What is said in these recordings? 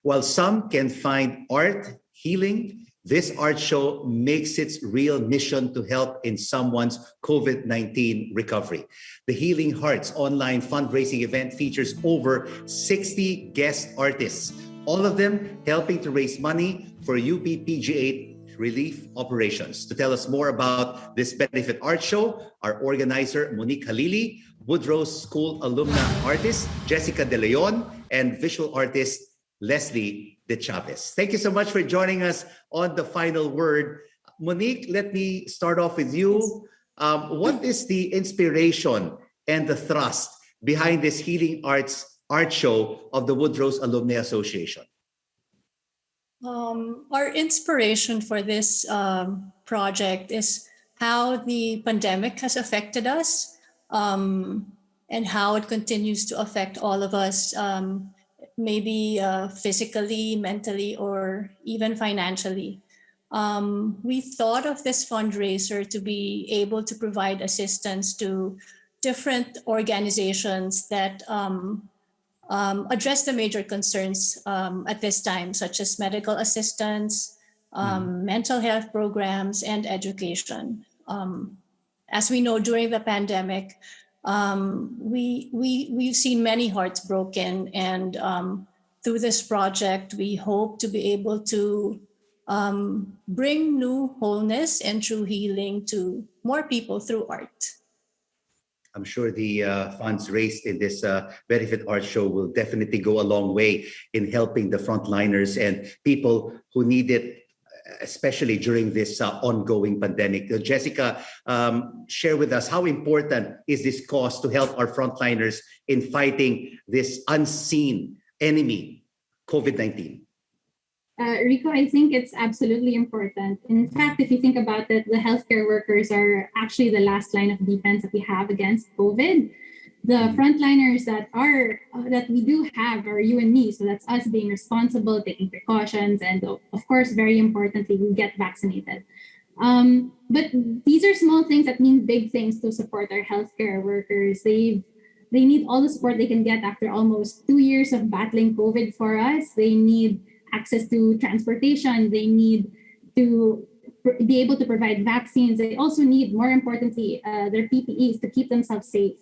While some can find art healing, this art show makes its real mission to help in someone's COVID-19 recovery. The Healing Hearts online fundraising event features over 60 guest artists, all of them helping to raise money for UP PGH relief operations. To tell us more about this benefit art show, our organizer, Monique Halili, Woodrose School alumna artist, Jessica De Leon, and visual artist, Leslie De Chavez. Thank you so much for joining us on The Final Word. Monique, let me start off with you. What is the inspiration and the thrust behind this Healing Arts art show of the Woodrose Alumni Association? Our inspiration for this project is how the pandemic has affected us and how it continues to affect all of us, maybe physically, mentally, or even financially. We thought of this fundraiser to be able to provide assistance to different organizations that address the major concerns at this time, such as medical assistance, mental health programs, and education. As we know, during the pandemic, we've seen many hearts broken, and through this project, we hope to be able to bring new wholeness and true healing to more people through art. I'm sure the funds raised in this benefit art show will definitely go a long way in helping the frontliners and people who need it, especially during this ongoing pandemic. Jessica, share with us how important is this cause to help our frontliners in fighting this unseen enemy, COVID-19? Rico, I think it's absolutely important. In fact, if you think about it, the healthcare workers are actually the last line of defense that we have against COVID. The frontliners that we do have are you and me. So that's us being responsible, taking precautions, and of course, very importantly, we get vaccinated. But these are small things that mean big things to support our healthcare workers. They need all the support they can get after almost 2 years of battling COVID for us. They need access to transportation. They need to be able to provide vaccines. They also need, more importantly, their PPEs to keep themselves safe.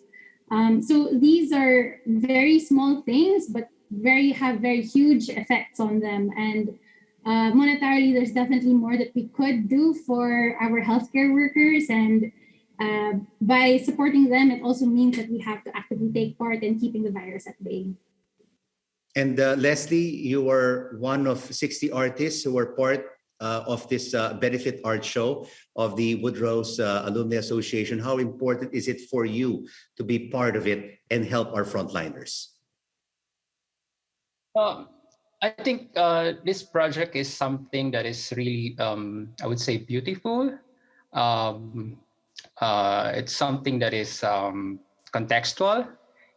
So these are very small things, but have very huge effects on them. And monetarily, there's definitely more that we could do for our healthcare workers. And by supporting them, it also means that we have to actively take part in keeping the virus at bay. And Leslie, you are one of 60 artists who were part of this benefit art show of the Woodrose Alumni Association. How important is it for you to be part of it and help our frontliners? I think this project is something that is really, I would say, beautiful. It's something that is contextual,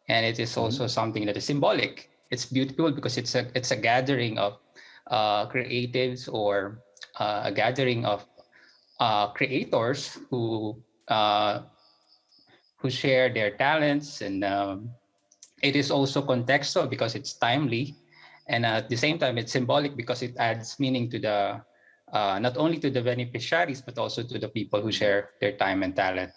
and it is also something that is symbolic. It's beautiful because it's a gathering of creatives or a gathering of creators who share their talents, and it is also contextual because it's timely, and at the same time it's symbolic because it adds meaning to the not only to the beneficiaries but also to the people who share their time and talent.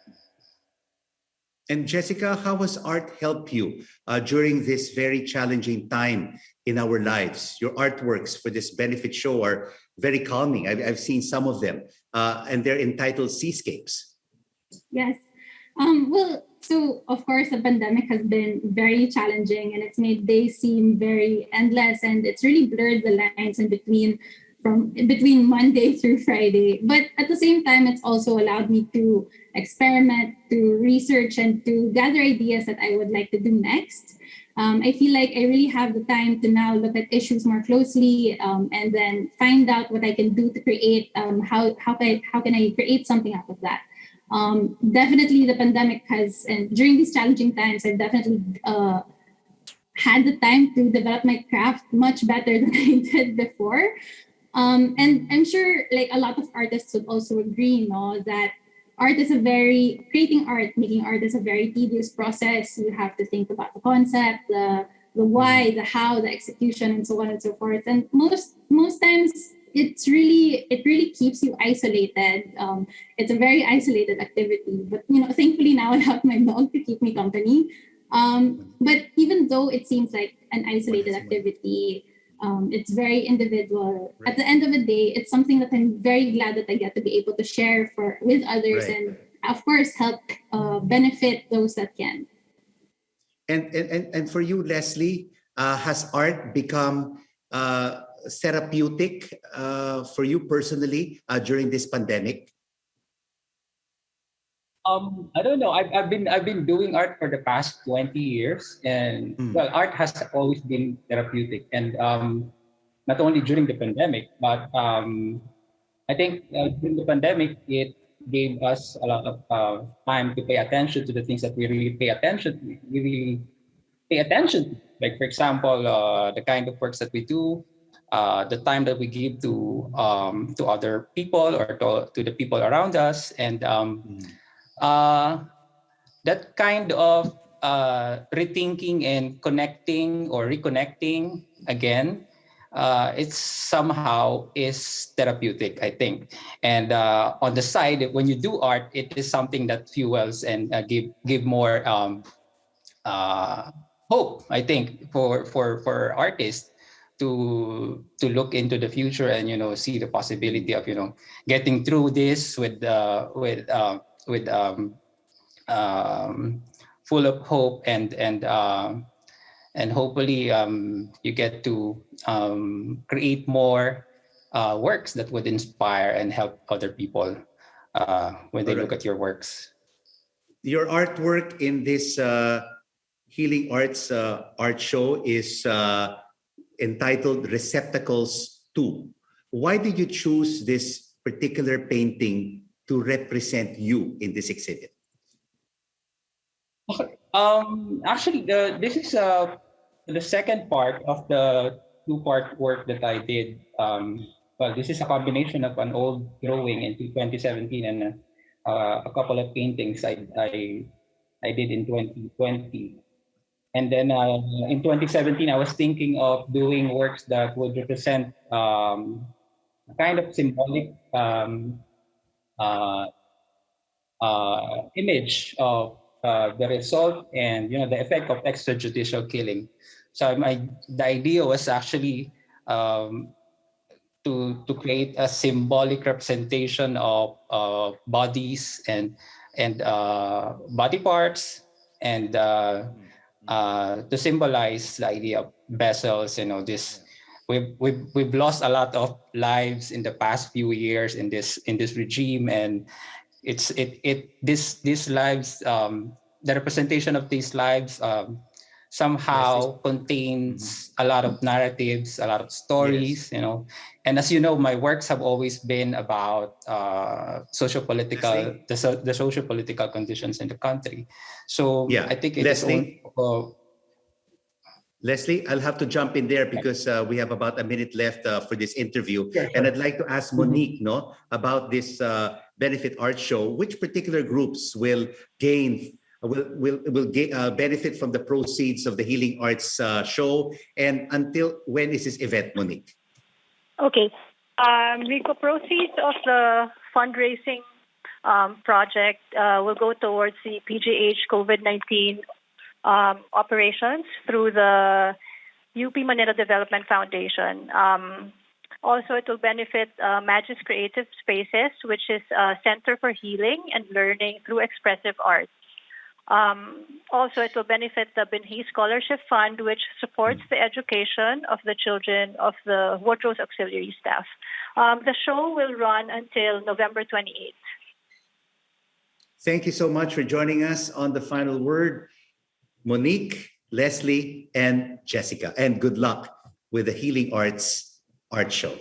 And Jessica, how has art helped you during this very challenging time in our lives? Your artworks for this benefit show are very calming. I've seen some of them, and they're entitled Seascapes. Yes. Well, so of course, the pandemic has been very challenging, and it's made days seem very endless, and it's really blurred the lines in between Monday through Friday. But at the same time, it's also allowed me to experiment, to research, and to gather ideas that I would like to do next. I feel like I really have the time to now look at issues more closely, and then find out what I can do to create. How can I create something out of that? Definitely, the pandemic has, and during these challenging times, I've definitely had the time to develop my craft much better than I did before. And I'm sure like a lot of artists would also agree, that creating art, making art is a very tedious process. You have to think about the concept, the the why, the how, the execution, and so on and so forth. And most times it really keeps you isolated. It's a very isolated activity. But thankfully now I have my dog to keep me company. But even though it seems like an isolated activity, it's very individual. Right. At the end of the day, it's something that I'm very glad that I get to be able to share with others, right. And of course help benefit those that can. And for you, Leslie, has art become therapeutic for you personally during this pandemic? I don't know. I've been doing art for the past 20 years, and well, art has always been therapeutic, and not only during the pandemic, but I think during the pandemic it gave us a lot of time to pay attention to the things that we really pay attention to. We really pay attention to, like for example, the kind of works that we do, the time that we give to other people or to the people around us, and that kind of rethinking and connecting or reconnecting again, it's somehow is therapeutic, I think. And on the side, when you do art, it is something that fuels and give more hope, I think, for artists to look into the future and see the possibility of getting through this with full of hope and hopefully you get to create more works that would inspire and help other people when they look at your works. Your artwork in this Healing Arts art show is entitled Receptacles 2. Why did you choose this particular painting to represent you in this exhibit? Actually, this is the second part of the two-part work that I did. Well, this is a combination of an old drawing in 2017 and a couple of paintings I did in 2020. And then in 2017, I was thinking of doing works that would represent a kind of symbolic image of the result and the effect of extrajudicial killing. So the idea was actually to create a symbolic representation of bodies and body parts, and to symbolize the idea of vessels. This we've lost a lot of lives in the past few years in this regime, and these lives, the representation of these lives somehow contains a lot of narratives, a lot of stories, and as you know, my works have always been about socio-political, the socio-political conditions in the country. So I think it Leslie, is Leslie, I'll have to jump in there because we have about a minute left for this interview. Sure. And I'd like to ask Monique about this benefit art show. Which particular groups will benefit from the proceeds of the Healing Arts show? And until when is this event, Monique? Okay. Rico, proceeds of the fundraising project will go towards the PGH COVID-19 operations through the UP Manila Development Foundation. Also, it will benefit Magis Creative Spaces, which is a center for healing and learning through expressive arts. Also, it will benefit the Binhi Scholarship Fund, which supports the education of the children of the Woodrose auxiliary staff. The show will run until November 28th. Thank you so much for joining us on The Final Word, Monique, Leslie, and Jessica. And good luck with the Healing Arts art show.